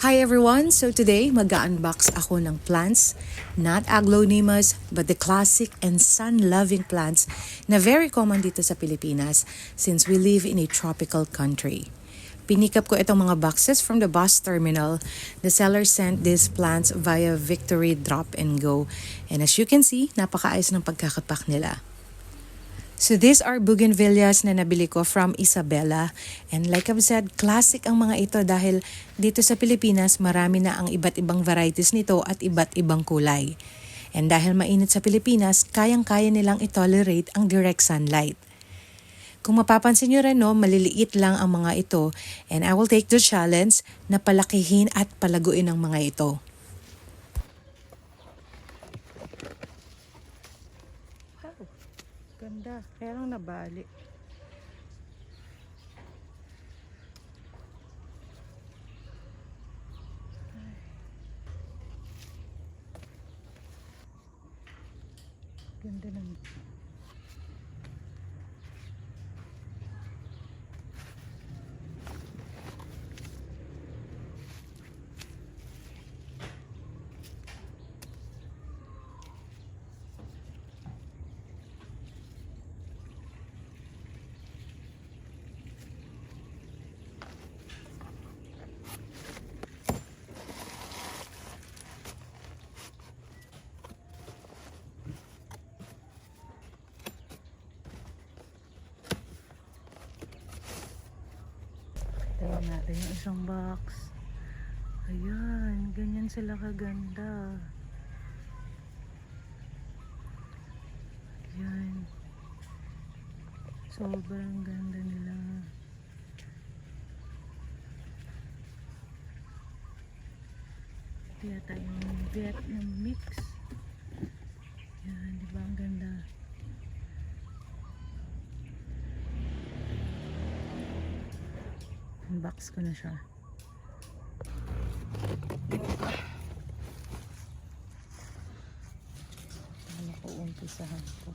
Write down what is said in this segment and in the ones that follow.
Hi everyone! So today, mag-unbox ako ng plants, not aglaonemas, but the classic and sun-loving plants na very common dito sa Pilipinas since we live in a tropical country. Pinikap ko itong mga boxes from the bus terminal. The seller sent these plants via Victory Drop and Go. And as you can see, napakaayos ng pagkakapak nila. So these are bougainvilleas na nabili ko from Isabela. And like I've said, classic ang mga ito dahil dito sa Pilipinas marami na ang iba't ibang varieties nito at iba't ibang kulay. And dahil mainit sa Pilipinas, kayang-kaya nilang itolerate ang direct sunlight. Kung mapapansin nyo rin, no, maliliit lang ang mga ito. And I will take the challenge na palakihin at palaguin ang mga ito. Ganda, kaya lang nabali. Ganda ng tayo natin yung isang box. Ayan, ganyan sila kaganda. Ayan. Sobrang ganda nila. Kaya tayong Vietnam mix. Ayan, di ba ang ganda? Unbox ko na siya. Ano ko umpisahan ko?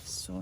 So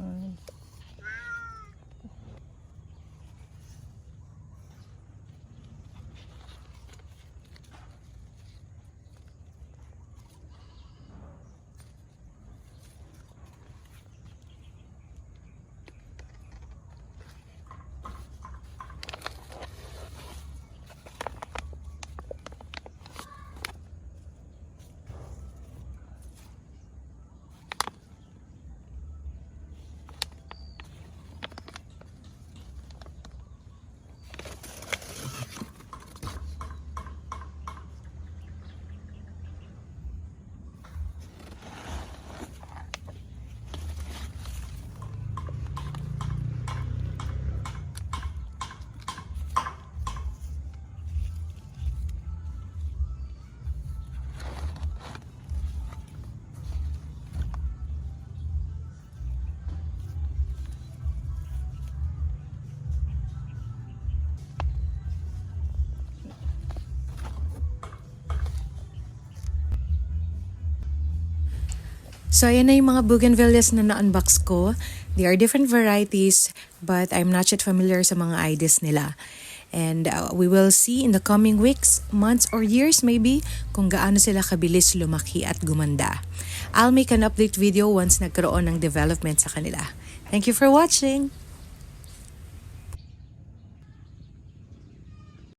So, ayan na yung mga bougainvilleas na na-unbox ko. They are different varieties, but I'm not yet familiar sa mga IDs nila. And we will see in the coming weeks, months, or years maybe, kung gaano sila kabilis lumaki at gumanda. I'll make an update video once nagkaroon ng development sa kanila. Thank you for watching!